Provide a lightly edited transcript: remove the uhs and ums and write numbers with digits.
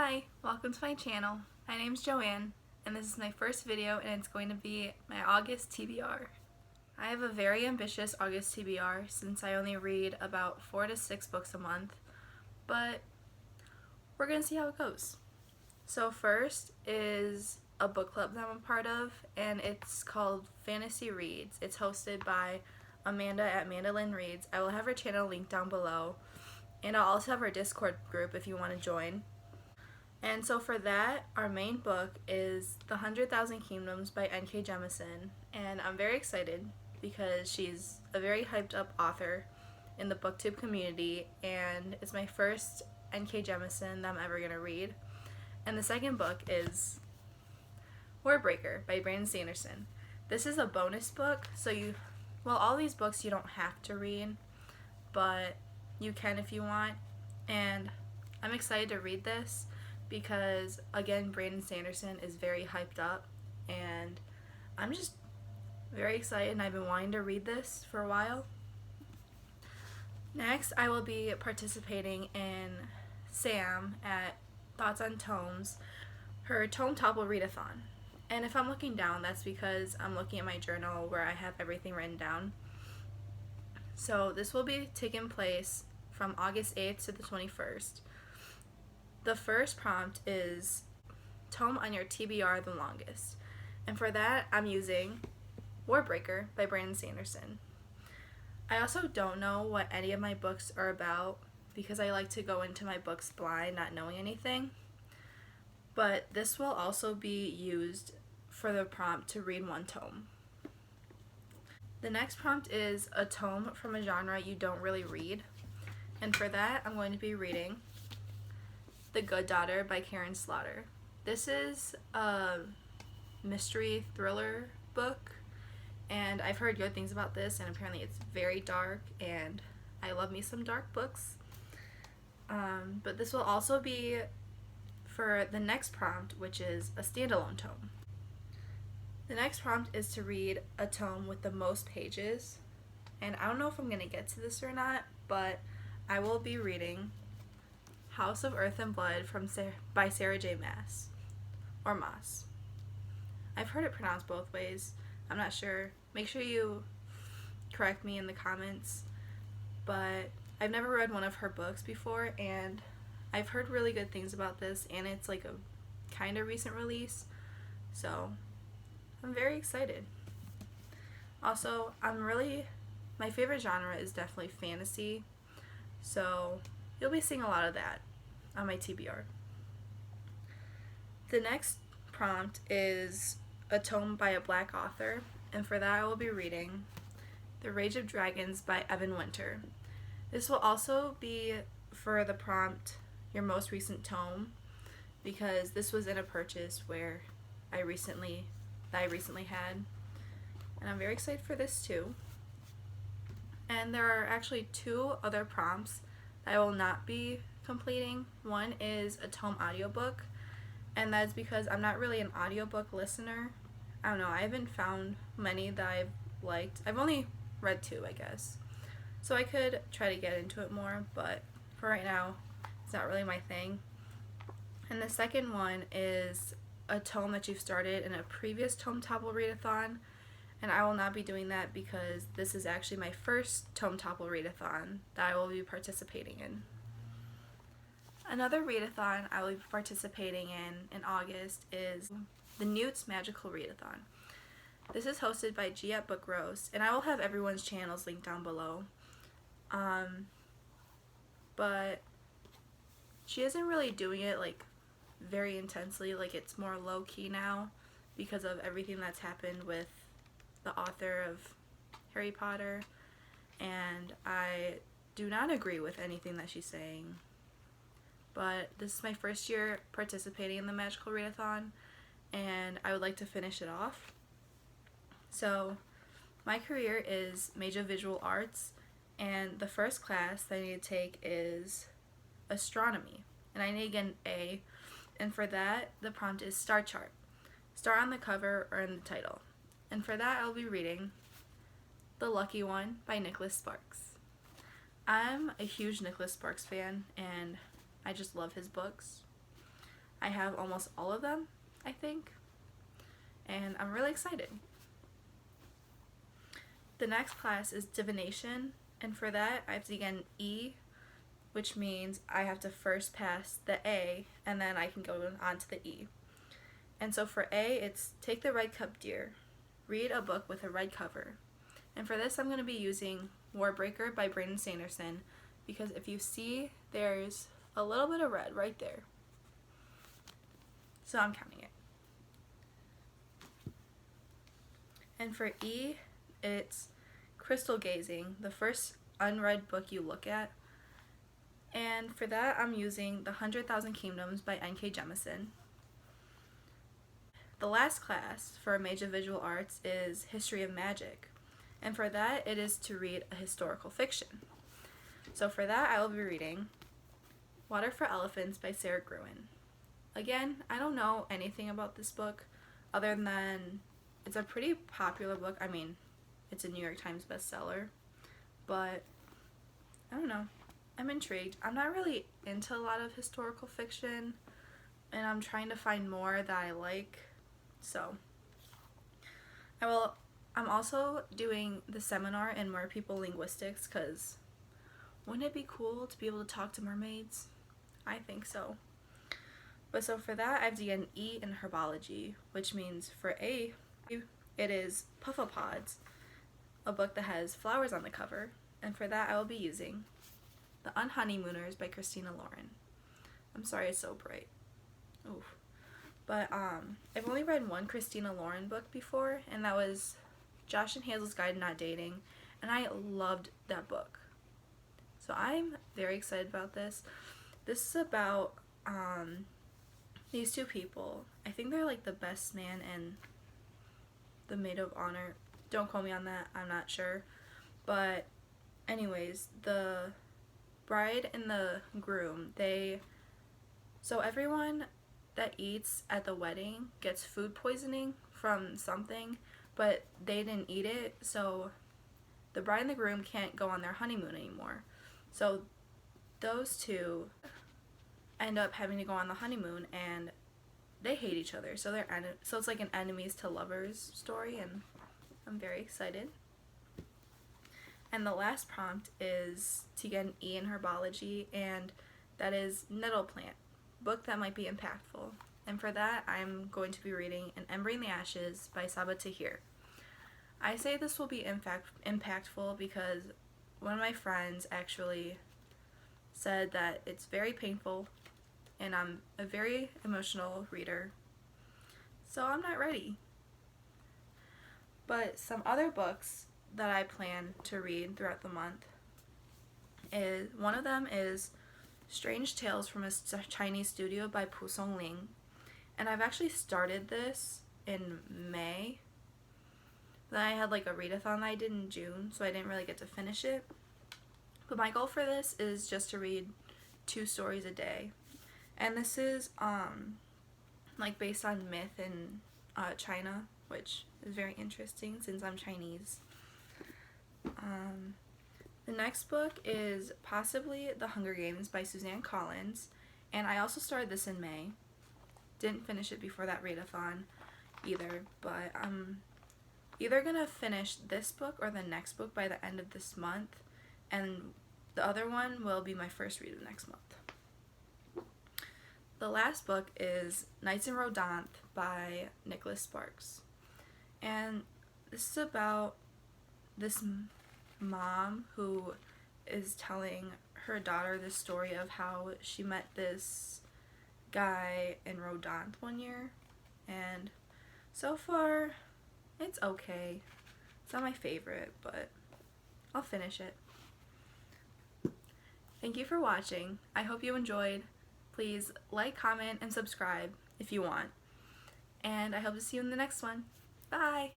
Hi, welcome to my channel. My name's Joanne, and this is my first video, and it's going to be my August TBR. I have a very ambitious August TBR since I only read about 4 to 6 books a month, but we're going to see how it goes. So first is a book club that I'm a part of, and it's called Fantasy Reads. It's hosted by Amanda at Mandolin Reads. I will have her channel linked down below, and I'll also have our Discord group if you want to join. And so for that, our main book is The 100,000 Kingdoms by N.K. Jemisin, and I'm very excited because she's a very hyped up author in the booktube community, and it's my first N.K. Jemisin that I'm ever going to read. And the second book is Warbreaker by Brandon Sanderson. This is a bonus book, so all these books you don't have to read, but you can if you want, and I'm excited to read this because, again, Brandon Sanderson is very hyped up, and I'm just very excited, and I've been wanting to read this for a while. Next, I will be participating in Sam at Thoughts on Tomes, her Tome Topple Readathon. And if I'm looking down, that's because I'm looking at my journal where I have everything written down. So this will be taking place from August 8th to the 21st. The first prompt is Tome on your TBR the longest. And for that, I'm using Warbreaker by Brandon Sanderson. I also don't know what any of my books are about because I like to go into my books blind, not knowing anything. But this will also be used for the prompt to read one tome. The next prompt is a tome from a genre you don't really read. And for that, I'm going to be reading The Good Daughter by Karen Slaughter. This is a mystery thriller book, and I've heard good things about this, and apparently it's very dark, and I love me some dark books. But this will also be for the next prompt, which is a standalone tome. The next prompt is to read a tome with the most pages, and I don't know if I'm going to get to this or not, but I will be reading House of Earth and Blood by Sarah J. Maas, or Maas. I've heard it pronounced both ways. I'm not sure. Make sure you correct me in the comments. But I've never read one of her books before, and I've heard really good things about this, and it's like a kind of recent release, so I'm very excited. Also, my favorite genre is definitely fantasy, so you'll be seeing a lot of that on my TBR. The next prompt is a tome by a Black author, and for that I will be reading The Rage of Dragons by Evan Winter. This will also be for the prompt your most recent tome, because this was in a purchase where I recently had, and I'm very excited for this too. And there are actually 2 other prompts that I will not be completing. One is a tome audiobook, and that's because I'm not really an audiobook listener. I don't know, I haven't found many that I've liked. I've only read 2, I guess. So I could try to get into it more, but for right now, it's not really my thing. And the second one is a tome that you've started in a previous Tome Topple Readathon, and I will not be doing that because this is actually my first Tome Topple Readathon that I will be participating in. Another readathon I will be participating in August is the Newt's Magical Readathon. This is hosted by G at Book Roast, and I will have everyone's channels linked down below. But she isn't really doing it like very intensely, like it's more low-key now because of everything that's happened with the author of Harry Potter, and I do not agree with anything that she's saying. But this is my first year participating in the Magical Readathon, and I would like to finish it off. So my career is Major Visual Arts, and the first class that I need to take is Astronomy, and I need to get an A, and for that the prompt is Star Chart. Star on the cover or in the title. And for that I'll be reading The Lucky One by Nicholas Sparks. I'm a huge Nicholas Sparks fan, and I just love his books. I have almost all of them, I think, and I'm really excited. The next class is divination, and for that I have to get an E, which means I have to first pass the A and then I can go on to the E. And so for A, it's take the red cup, dear. Read a book with a red cover. And for this, I'm going to be using Warbreaker by Brandon Sanderson, because if you see, there's a little bit of red right there. So I'm counting it. And for E, it's Crystal Gazing, the first unread book you look at. And for that, I'm using The 100,000 Kingdoms by N.K. Jemisin. The last class for Mage of Visual Arts is History of Magic. And for that, it is to read a historical fiction. So for that, I will be reading Water for Elephants by Sarah Gruen. Again, I don't know anything about this book other than it's a pretty popular book. I mean, it's a New York Times bestseller, but I don't know. I'm intrigued. I'm not really into a lot of historical fiction, and I'm trying to find more that I like. So I'm also doing the seminar in Mer People Linguistics, because wouldn't it be cool to be able to talk to mermaids? I think so. But so for that, I have to get an E in herbology, which means for A, it is Puffapods, a book that has flowers on the cover. And for that, I will be using The Unhoneymooners by Christina Lauren. I'm sorry it's so bright. Oof. But I've only read one Christina Lauren book before, and that was Josh and Hazel's Guide to Not Dating, and I loved that book. So I'm very excited about this. This is about these two people. I think they're like the best man and the maid of honor. Don't quote me on that, I'm not sure. But anyways, the bride and the groom, so everyone that eats at the wedding gets food poisoning from something, but they didn't eat it, so the bride and the groom can't go on their honeymoon anymore. So those two end up having to go on the honeymoon, and they hate each other, so so it's like an enemies to lovers story, and I'm very excited. And the last prompt is to get an E in herbology, and that is Nettle Plant, book that might be impactful. And for that, I'm going to be reading An Ember in the Ashes by Saba Tahir. I say this will be impactful because one of my friends actually said that it's very painful, and I'm a very emotional reader, so I'm not ready. But some other books that I plan to read throughout the month is, one of them is Strange Tales from a Chinese Studio by Pu Song Ling, and I've actually started this in May. Then I had like a readathon I did in June, so I didn't really get to finish it. But my goal for this is just to read 2 stories a day. And this is like based on myth in China, which is very interesting since I'm Chinese. The next book is possibly The Hunger Games by Suzanne Collins, and I also started this in May. Didn't finish it before that readathon either, but I'm either gonna finish this book or the next book by the end of this month, and the other one will be my first read of next month. The last book is Nights in Rodanthe by Nicholas Sparks, and this is about this mom who is telling her daughter the story of how she met this guy in Rodanthe one year, and so far it's okay. It's not my favorite, but I'll finish it. Thank you for watching. I hope you enjoyed. Please like, comment, and subscribe if you want. And I hope to see you in the next one. Bye!